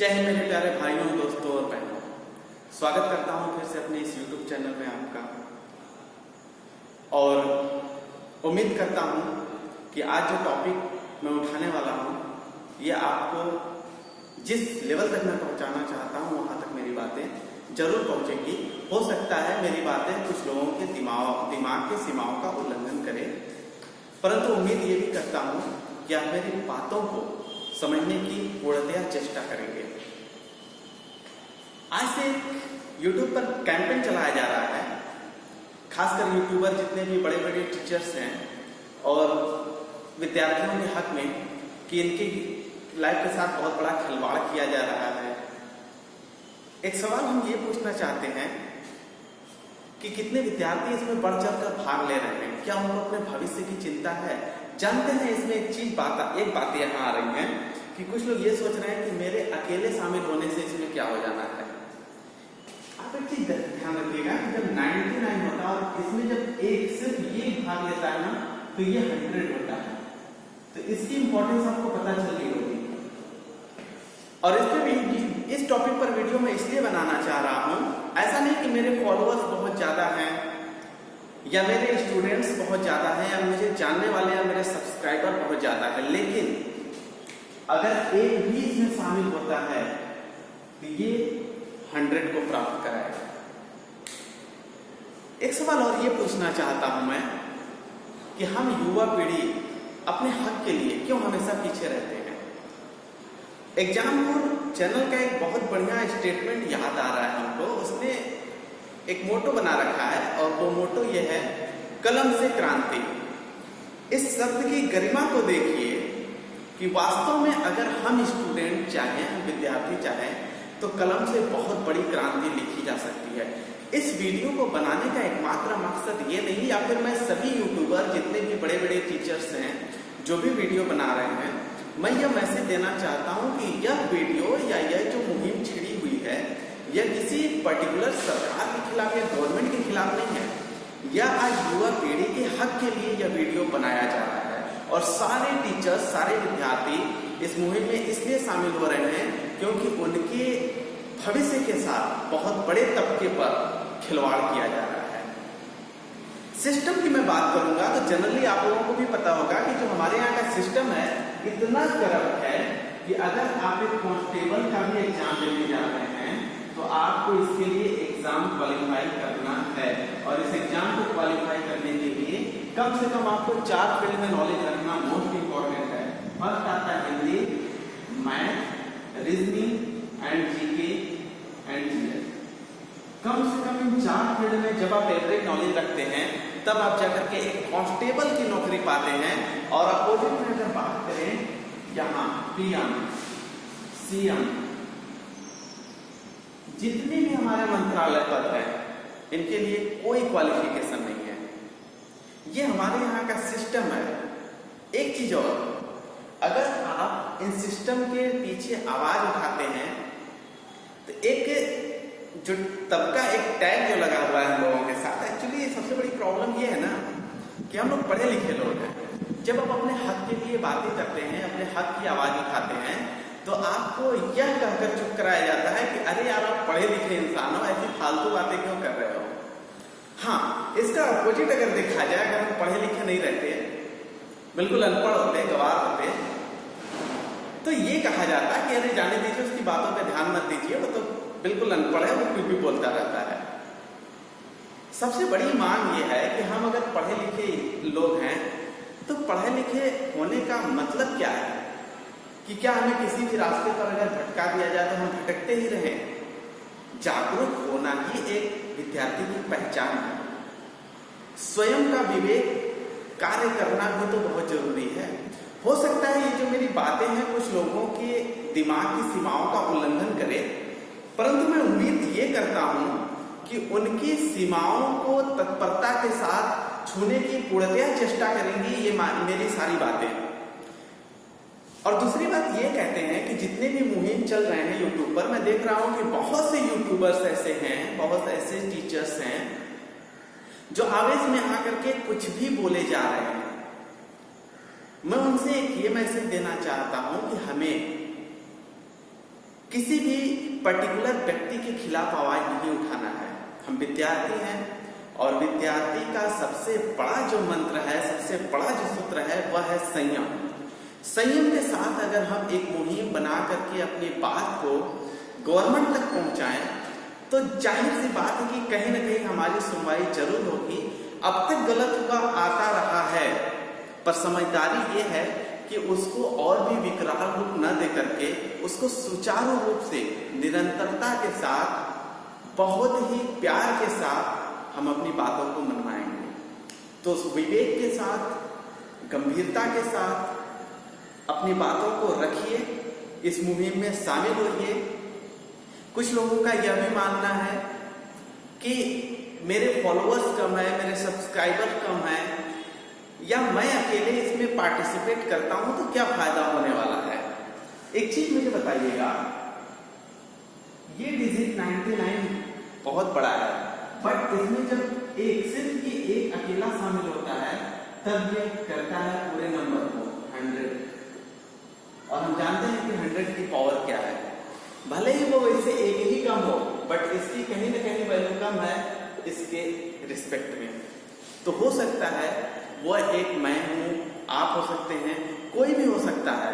जय हिंद मेरे प्यारे भाइयों, दोस्तों और बहनों। स्वागत करता हूं फिर से अपने इस YouTube चैनल में आपका, और उम्मीद करता हूं कि आज जो टॉपिक मैं उठाने वाला हूं ये आपको जिस लेवल तक मैं पहुंचाना चाहता हूं वहां तक मेरी बातें जरूर पहुंचेंगी। हो सकता है मेरी बातें कुछ लोगों के दिमाग के सीमाओं का उल्लंघन करें, परंतु उम्मीद ये भी करता हूं कि आप मेरी बातों को समझने की पूर्णतया चेष्टा करेंगे। आज से YouTube पर कैंपेन चलाया जा रहा है, खासकर यूट्यूबर जितने भी बड़े बड़े टीचर्स हैं और विद्यार्थियों के हक में, कि इनकी लाइफ के साथ बहुत बड़ा खिलवाड़ किया जा रहा है। एक सवाल हम ये पूछना चाहते हैं कि कितने विद्यार्थी इसमें बढ़ चढ़कर भाग ले रहे हैं? क्या उनको अपने भविष्य की चिंता है? जानते हैं इसमें एक बात यहाँ आ रही है कि कुछ लोग ये सोच रहे हैं कि मेरे अकेले शामिल होने से इसमें क्या हो जाना है। आप एक चीज ध्यान रखिएगा कि जब 99 होता है और इसमें जब एक सिर्फ ये भाग लेता है ना, तो ये 100 होता है। तो इसकी इंपॉर्टेंस आपको पता चल गई होगी। और इस पे भी इस टॉपिक पर वीडियो मैं इसलिए बनाना चाह रहा हूं, ऐसा नहीं कि मेरे फॉलोअर्स बहुत ज्यादा हैं या मेरे स्टूडेंट्स बहुत ज्यादा हैं या मुझे जानने वाले या मेरे सब्सक्राइबर बहुत ज्यादा है, लेकिन अगर एक भी इसमें शामिल होता है तो ये 100 को प्राप्त कराएगा। एक सवाल और ये पूछना चाहता हूं मैं कि हम युवा पीढ़ी अपने हक के लिए क्यों हमेशा पीछे रहते हैं? एग्जामपुर चैनल का एक बहुत बढ़िया स्टेटमेंट याद आ रहा है हमको। उसने एक मोटो बना रखा है और वो मोटो ये है, कलम से क्रांति। इस शब्द की गरिमा को देखिए कि वास्तव में अगर हम स्टूडेंट चाहें, हम विद्यार्थी चाहें, तो कलम से बहुत बड़ी क्रांति लिखी जा सकती है। इस वीडियो को बनाने का एकमात्र मकसद ये नहीं, या फिर मैं सभी यूट्यूबर जितने भी बड़े बड़े टीचर्स हैं जो भी वीडियो बना रहे हैं, मैं यह मैसेज देना चाहता हूं कि यह वीडियो या यह जो मुहिम छिड़ी हुई है यह किसी पर्टिकुलर सरकार के खिलाफ या गवर्नमेंट के खिलाफ नहीं है। यह आज युवा पीढ़ी के हक के लिए यह वीडियो बनाया जा रहा है और सारे टीचर्स, सारे विद्यार्थी इस मुहिम में इसलिए शामिल हो रहे हैं क्योंकि उनके भविष्य के साथ बहुत बड़े तबके पर खिलवाड़ किया जा रहा है। सिस्टम की मैं बात करूंगा तो जनरली आप लोगों को भी पता होगा कि जो हमारे यहाँ का सिस्टम है इतना करप्ट है कि अगर आप एक कांस्टेबल का भी एग्जाम देने जा रहे हैं तो आपको इसके लिए एग्जाम क्वालिफाई करना है, और इस एग्जाम को क्वालिफाई करने के लिए कम से कम आपको 4 फील्ड में नॉलेज रखना मोस्ट इंपॉर्टेंट है। फर्स्ट आता है Hindi, maths, reasoning and GK and GS. कम से कम इन 4 फील्ड में जब आप एवरेज नॉलेज रखते हैं तब आप जाकर के एक कांस्टेबल की नौकरी पाते हैं। और अपोजिट में अगर बात करें, यहाँ पीएम, सीएम, जितने भी हमारे मंत्रालय पद हैं, इनके लिए कोई क्वालिफिकेशन नहीं है। ये हमारे यहाँ का सिस्टम है। एक चीज और, अगर आप इन सिस्टम के पीछे आवाज उठाते हैं तो एक जो तबका, एक टैग जो लगा हुआ है हम लोगों के साथ, एक्चुअली सबसे बड़ी प्रॉब्लम ये है ना कि हम लोग पढ़े लिखे लोग हैं। जब आप अपने हक के लिए बातें करते हैं, अपने हक की आवाज उठाते हैं, तो आपको यह कहकर चुप कराया जाता है कि अरे यार आप पढ़े लिखे इंसान हो, ऐसी फालतू बातें क्यों कर रहे हो। हाँ, इसका अपोजिट अगर देखा जाए, अगर हम पढ़े लिखे नहीं रहते, बिल्कुल अनपढ़ होते, गवार होते, तो ये कहा जाता है कि अरे जाने दीजिए, उसकी बातों पर ध्यान मत दीजिए, वो तो बिल्कुल अनपढ़ है, वो कुछ भी बोलता रहता है। सबसे बड़ी मांग ये है कि हम अगर पढ़े लिखे लोग हैं तो पढ़े लिखे होने का मतलब क्या है कि क्या हमें किसी भी रास्ते पर अगर भटका दिया जाए तो हम भटकते ही रहें? जागरूक होना ही एक विद्यार्थी की पहचान है। स्वयं का विवेक कार्य करना भी तो बहुत जरूरी है। हो सकता है ये जो मेरी बातें हैं कुछ लोगों के दिमाग की सीमाओं का उल्लंघन करे, परंतु मैं उम्मीद ये करता हूं कि उनकी सीमाओं को तत्परता के साथ छूने की पूर्णतया चेष्टा करेंगी ये मेरी सारी बातें। और दूसरी बात ये कहते हैं कि जितने भी मुहिम चल रहे हैं यूट्यूब पर, मैं देख रहा हूं कि बहुत से यूट्यूबर्स ऐसे हैं, बहुत ऐसे टीचर्स हैं जो आवेश में आकर के कुछ भी बोले जा रहे हैं। मैं उनसे एक ये मैसेज देना चाहता हूं कि हमें किसी भी पर्टिकुलर व्यक्ति के खिलाफ आवाज नहीं उठाना है। हम विद्यार्थी हैं और विद्यार्थी का सबसे बड़ा जो मंत्र है, सबसे बड़ा जो सूत्र है वह है संयम। संयम के साथ अगर हम एक मुहिम बना करके अपनी बात को गवर्नमेंट तक पहुंचाएं तो जाहिर सी बात है कि कहीं ना कहीं हमारी सुनवाई जरूर होगी। अब तक गलत हुआ आता रहा है, पर समझदारी ये है कि उसको और भी विकराल रूप न दे करके उसको सुचारू रूप से निरंतरता के साथ, बहुत ही प्यार के साथ हम अपनी बातों को मनवाएंगे। तो विवेक के साथ, गंभीरता के साथ अपनी बातों को रखिए, इस मुहिम में शामिल होइए। कुछ लोगों का यह भी मानना है कि मेरे फॉलोअर्स कम है, मेरे सब्सक्राइबर कम है, या मैं अकेले इसमें पार्टिसिपेट करता हूं तो क्या फायदा होने वाला है। एक चीज मुझे बताइएगा, ये डिजिट 99 बहुत बड़ा है, बट इसमें जब सिर्फ ये एक अकेला शामिल होता है तब ये करता है पूरे नंबर को 100। और हम जानते हैं कि 100 की पावर क्या है। भले ही वो वैसे एक ही कम हो, बट इसकी कहीं ना कहीं वैल्यू कम है इसके रिस्पेक्ट में। तो हो सकता है वह एक मैं हूं, आप हो सकते हैं, कोई भी हो सकता है।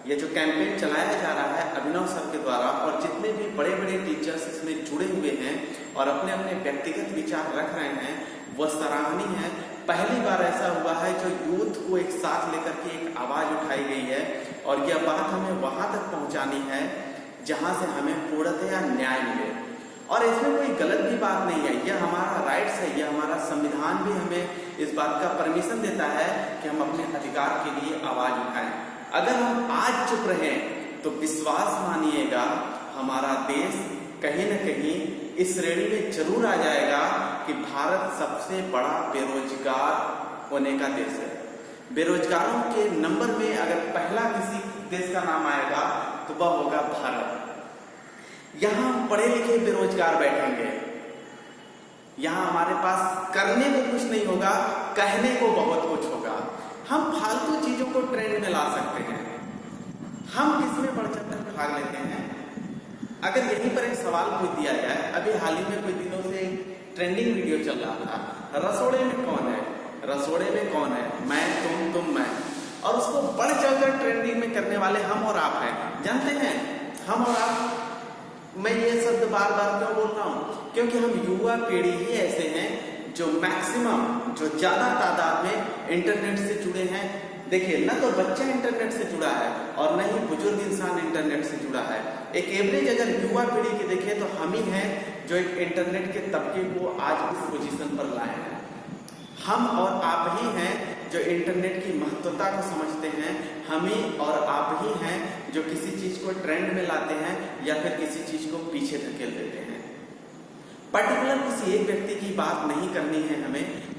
यह जो कैंपेन चलाया जा रहा है अभिनव सर के द्वारा, और जितने भी बड़े बड़े टीचर्स इसमें जुड़े हुए हैं और अपने अपने व्यक्तिगत विचार रख रहे हैं, वह सराहनीय है। पहली बार ऐसा हुआ है जो यूथ को एक साथ लेकर के एक आवाज उठाई गई है, और यह बात हमें वहां तक पहुंचानी है जहां से हमें पूर्णतया न्याय मिले। और इसमें कोई गलत भी बात नहीं है, यह हमारा राइट्स है, यह हमारा संविधान भी हमें इस बात का परमिशन देता है कि हम अपने अधिकार के लिए आवाज उठाएं। अगर हम आज चुप रहें तो विश्वास मानिएगा हमारा देश कहीं न कहीं इस श्रेणी में जरूर आ जाएगा कि भारत सबसे बड़ा बेरोजगार होने का देश है। बेरोजगारों के नंबर में अगर पहला किसी देश का नाम आएगा तो वह होगा भारत। यहां पढ़े लिखे बेरोजगार बैठेंगे, यहां हमारे पास करने को कुछ नहीं होगा, कहने को बहुत कुछ होगा। हम फालतू चीजों को ट्रेंड में ला सकते हैं, हम किसमें बढ़ चढ़कर भाग लेते हैं। अगर यहीं पर एक सवाल पूछ दिया जाए, अभी हाल ही में कुछ दिनों से ट्रेंडिंग वीडियो चल रहा था, रसोड़े में कौन है, रसोड़े में कौन है, मैं तुम मैं, और उसको बढ़ चढ़कर ट्रेंडिंग में करने वाले हम और आप हैं। जानते हैं हम और आप, मैं ये शब्द बार बार क्यों बोल रहा हूं, क्योंकि हम युवा पीढ़ी ही ऐसे हैं जो मैक्सिमम, जो ज्यादा तादाद में इंटरनेट से जुड़े हैं। देखिए, न तो बच्चा इंटरनेट से जुड़ा है और न ही बुजुर्ग इंसान इंटरनेट से जुड़ा है। एक एवरेज अगर युवा पीढ़ी की देखें तो हम ही हैं जो एक इंटरनेट के तबके को आज इस पोजीशन पर लाए हैं। हम और आप ही हैं जो इंटरनेट की महत्वता को समझते हैं, हम ही और आप ही हैं जो किसी चीज को ट्रेंड में लाते हैं या फिर किसी चीज को पीछे धकेल देते हैं। पर्टिकुलर किसी एक व्यक्ति की बात नहीं करनी है,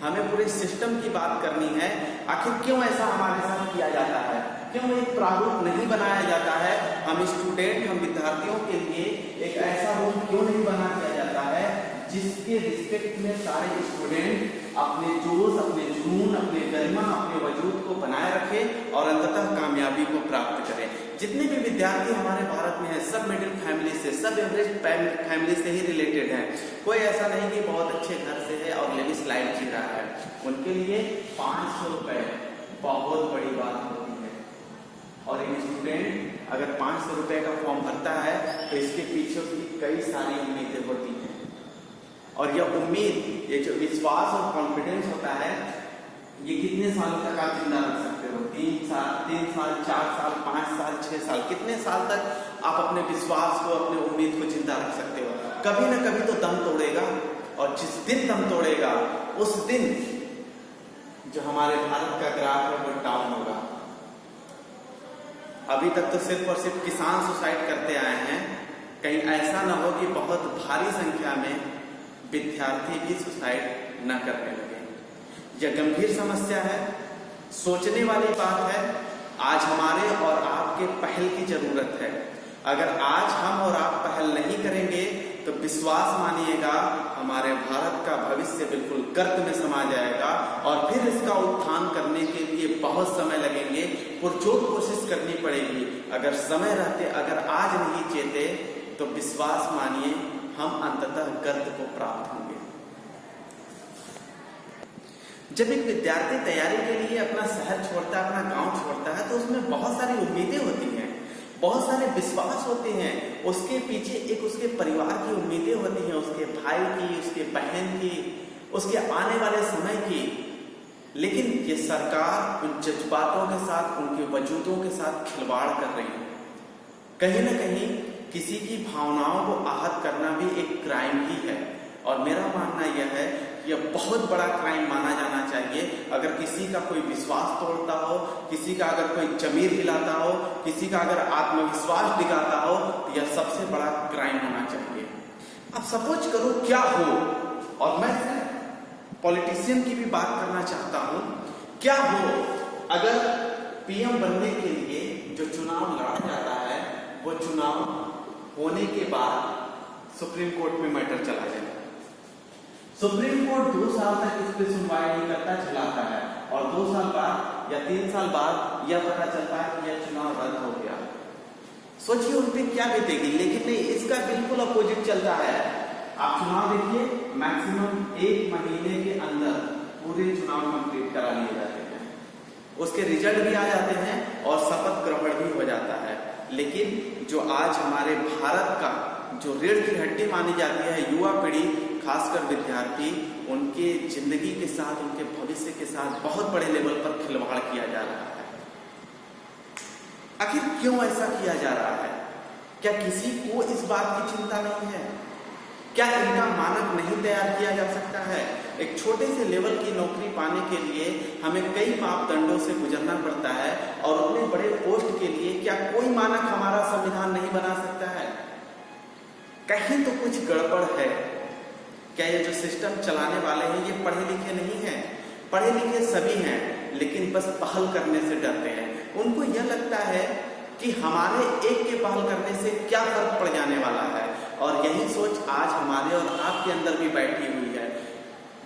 हमें पूरे सिस्टम की बात करनी है। आखिर क्यों ऐसा हमारे साथ किया जाता है, क्यों एक प्रारूप नहीं बनाया जाता है, हम स्टूडेंट, हम विद्यार्थियों के लिए एक ऐसा रूप क्यों नहीं बना दिया जाता है जिसके रिस्पेक्ट में सारे स्टूडेंट अपने जोश, अपने जुनून, अपने गरिमा, अपने वजूद को बनाए रखें और अंततः कामयाबी को प्राप्त करें। जितने भी विद्यार्थी हमारे भारत में हैं, सब मिडिल फैमिली से, सब एवरेज फैमिली से ही रिलेटेड हैं। कोई ऐसा नहीं कि बहुत अच्छे घर से है और लेविश लाइफ जी रहा है। उनके लिए 500 रुपए बहुत बड़ी बात होती है। और एक स्टूडेंट अगर 500 रुपए का फॉर्म भरता है तो इसके पीछे उसकी कई सारी उम्मीदें होती हैं, और यह उम्मीद, ये जो विश्वास और कॉन्फिडेंस होता है, ये कितने सालों तक आप जिंदा रख सकते हो? 3 साल, 4 साल, 5 साल, 6 साल, कितने साल तक आप अपने विश्वास को, अपने उम्मीद को जिंदा रख सकते हो? कभी ना कभी तो दम तोड़ेगा, और जिस दिन दम तोड़ेगा उस दिन जो हमारे भारत का ग्राफ है वो डाउन होगा। अभी तक तो सिर्फ और सिर्फ किसान सुसाइड करते आए हैं, कहीं ऐसा ना हो कि बहुत भारी संख्या में विद्यार्थी भी सुसाइड न करने लगे। यह गंभीर समस्या है, सोचने वाली बात है। आज हमारे और आपके पहल की जरूरत है। अगर आज हम और आप पहल नहीं करेंगे तो विश्वास मानिएगा हमारे भारत का भविष्य बिल्कुल गर्त में समा जाएगा और फिर इसका उत्थान करने के लिए बहुत समय लगेंगे, पुरजोर कोशिश करनी पड़ेगी। अगर समय रहते, अगर आज नहीं चेते तो विश्वास मानिए हम अंततः गर्त को प्राप्त होंगे। जब एक विद्यार्थी तैयारी के लिए अपना शहर छोड़ता है, अपना गांव छोड़ता है, तो उसमें बहुत सारी उम्मीदें होती हैं, बहुत सारे विश्वास होते हैं, उसके पीछे एक उसके परिवार की उम्मीदें होती हैं, उसके भाई की, उसके बहन की, उसके आने वाले समय की। लेकिन ये सरकार उन जज्बातों के साथ, उनके वजूदों के साथ खिलवाड़ कर रही है। कहीं ना कहीं किसी की भावनाओं को आहत करना भी एक क्राइम ही है और मेरा मानना यह है कि यह बहुत बड़ा क्राइम माना जाना चाहिए। अगर किसी का कोई विश्वास तोड़ता हो, किसी का अगर कोई जमीर हिलाता हो, किसी का अगर आत्मविश्वास दिखाता हो, तो यह सबसे बड़ा क्राइम होना चाहिए। अब सपोज करो क्या हो, और मैं पॉलिटिशियन की भी बात करना चाहता हूं, क्या हो अगर पीएम बनने के लिए जो चुनाव लड़ा जाता है वो चुनाव होने के बाद सुप्रीम कोर्ट में मैटर चला जाए। सुप्रीम कोर्ट 2 साल तक इस पर सुनवाई नहीं करता, चलाता है, और 2 साल बाद या 3 साल बाद यह पता चलता है कि यह चुनाव रद्द हो गया। सोचिए उन पर क्या बीतेगी। लेकिन नहीं, इसका बिल्कुल अपोजिट चलता है। आप चुनाव देखिए, मैक्सिमम 1 महीने के अंदर पूरे चुनाव कंप्लीट करा लिए जाते हैं, उसके रिजल्ट भी आ जाते हैं और शपथ ग्रहण भी हो जाता है। लेकिन जो आज हमारे भारत का जो रीढ़ की हड्डी मानी जाती है, युवा पीढ़ी, खासकर विद्यार्थी, उनके जिंदगी के साथ, उनके भविष्य के साथ बहुत बड़े लेवल पर खिलवाड़ किया जा रहा है। आखिर क्यों ऐसा किया जा रहा है? क्या किसी को इस बात की चिंता नहीं है? क्या इनका मानक नहीं तैयार किया जा सकता है? एक छोटे से लेवल की नौकरी पाने के लिए हमें कई मापदंडों से गुजरना पड़ता है और उतने बड़े पोस्ट के लिए क्या कोई मानक हमारा संविधान नहीं बना सकता है? कहीं तो कुछ गड़बड़ है। क्या ये जो सिस्टम चलाने वाले हैं ये पढ़े लिखे नहीं हैं? पढ़े लिखे सभी हैं, लेकिन बस पहल करने से डरते हैं। उनको यह लगता है कि हमारे एक के पहल करने से क्या फर्क पड़ जाने वाला है, और यही सोच आज हमारे और आपके अंदर भी बैठी हुई है।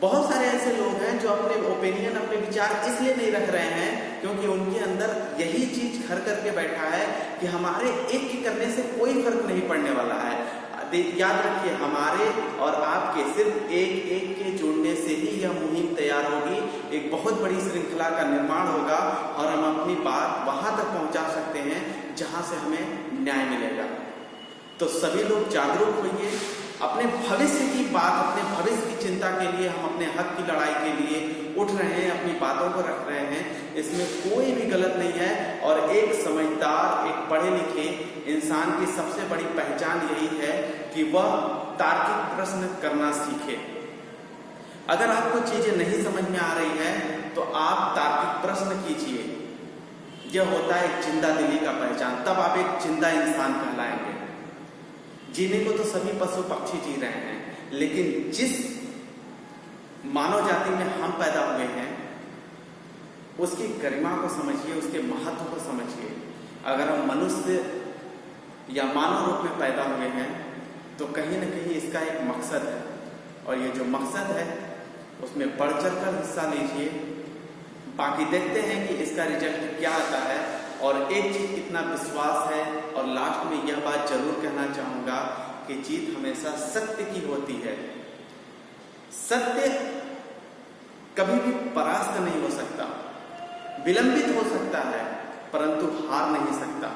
बहुत सारे ऐसे लोग हैं जो अपने ओपिनियन, अपने विचार इसलिए नहीं रख रहे हैं क्योंकि उनके अंदर यही चीज घर करके बैठा है कि हमारे एक के करने से कोई फर्क नहीं पड़ने वाला है। याद रखिए, हमारे और आपके सिर्फ एक एक के जुड़ने से ही यह मुहिम तैयार होगी, एक बहुत बड़ी श्रृंखला का निर्माण होगा और हम अपनी बात वहां तक पहुंचा सकते हैं जहां से हमें न्याय मिलेगा। तो सभी लोग जागरूक होइए, अपने भविष्य की बात, अपने भविष्य की चिंता के लिए हम अपने हक की लड़ाई के लिए उठ रहे हैं, अपनी बातों को रख रहे हैं, इसमें कोई भी गलत नहीं है। और एक समझदार, एक पढ़े लिखे इंसान की सबसे बड़ी पहचान यही है कि वह तार्किक प्रश्न करना सीखे। अगर आपको चीजें नहीं समझ में आ रही है तो आप तार्किक प्रश्न कीजिए। यह होता है एक जिंदा दिली का पहचान, तब आप एक जिंदा इंसान कहलाएंगे। जीने को तो सभी पशु पक्षी जी रहे हैं, लेकिन जिस मानव जाति में हम पैदा हुए हैं उसकी गरिमा को समझिए, उसके महत्व को समझिए। अगर हम मनुष्य या मानव रूप में पैदा हुए हैं तो कहीं न कहीं इसका एक मकसद है, और ये जो मकसद है उसमें बढ़ चढ़ कर हिस्सा लीजिए। बाकी देखते हैं कि इसका रिजल्ट क्या आता है। और एक चीज इतना विश्वास है, और लास्ट में यह बात जरूर कहना चाहूंगा कि जीत हमेशा सत्य की होती है। सत्य कभी भी परास्त नहीं हो सकता, विलंबित हो सकता है, परंतु हार नहीं सकता।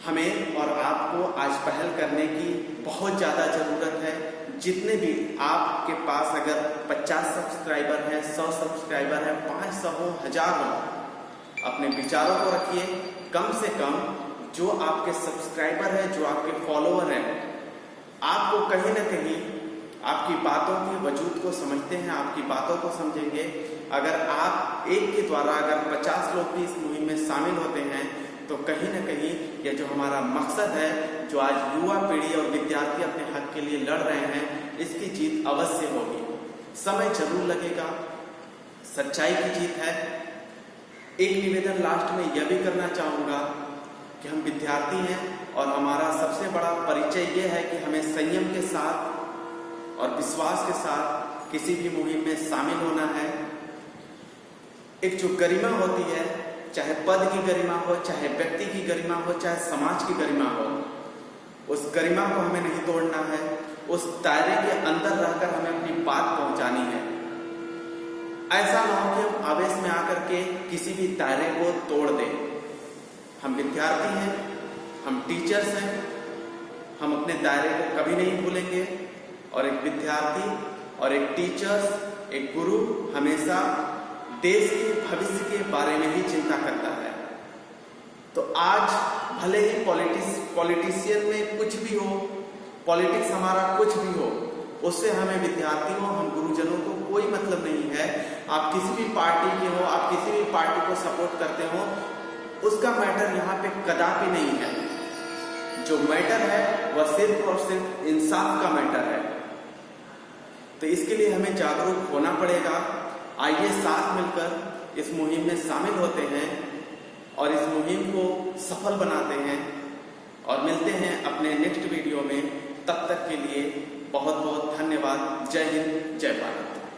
हमें और आपको आज पहल करने की बहुत ज्यादा जरूरत है। जितने भी आपके पास अगर 50 सब्सक्राइबर हैं, 100 सब्सक्राइबर हैं, 500 हो, 1000 हो, अपने विचारों को रखिए। कम से कम जो आपके सब्सक्राइबर हैं, जो आपके फॉलोअर हैं, आपको कहीं ना कहीं आपकी बातों के वजूद को समझते हैं, आपकी बातों को समझेंगे। अगर आप एक के द्वारा अगर 50 लोग भी इस मुहिम में शामिल होते हैं तो कहीं ना कहीं यह जो हमारा मकसद है, जो आज युवा पीढ़ी और विद्यार्थी अपने हक के लिए लड़ रहे हैं, इसकी जीत अवश्य होगी। समय जरूर लगेगा, सच्चाई की जीत है। एक निवेदन लास्ट में यह भी करना चाहूंगा कि हम विद्यार्थी हैं और हमारा सबसे बड़ा परिचय ये है कि हमें संयम के साथ और विश्वास के साथ किसी भी मुहिम में शामिल होना है। एक जो गरिमा होती है, चाहे पद की गरिमा हो, चाहे व्यक्ति की गरिमा हो, चाहे समाज की गरिमा हो, उस गरिमा को हमें नहीं तोड़ना है। उस दायरे के अंदर रहकर हमें अपनी बात पहुंचानी है। ऐसा ना हो कि हम आवेश में आकर के किसी भी दायरे को तोड़ दें। हम विद्यार्थी हैं, हम टीचर्स हैं, हम अपने दायरे को कभी नहीं भूलेंगे। और एक विद्यार्थी और एक टीचर्स, एक गुरु हमेशा देश के भविष्य के बारे में ही चिंता करता है। तो आज भले ही पॉलिटिशियन में कुछ भी हो, पॉलिटिक्स हमारा कुछ भी हो, उससे हमें विद्यार्थियों, हम गुरुजनों को कोई मतलब नहीं है। आप किसी भी पार्टी के हो, आप किसी भी पार्टी को सपोर्ट करते हो, उसका मैटर यहाँ पे कदापि नहीं है। जो मैटर है वह सिर्फ और सिर्फ इंसाफ का मैटर है। तो इसके लिए हमें जागरूक होना पड़ेगा। आइए साथ मिलकर इस मुहिम में शामिल होते हैं और इस मुहिम को सफल बनाते हैं और मिलते हैं अपने नेक्स्ट वीडियो में। तब तक के लिए बहुत बहुत धन्यवाद। जय हिंद, जय भारत।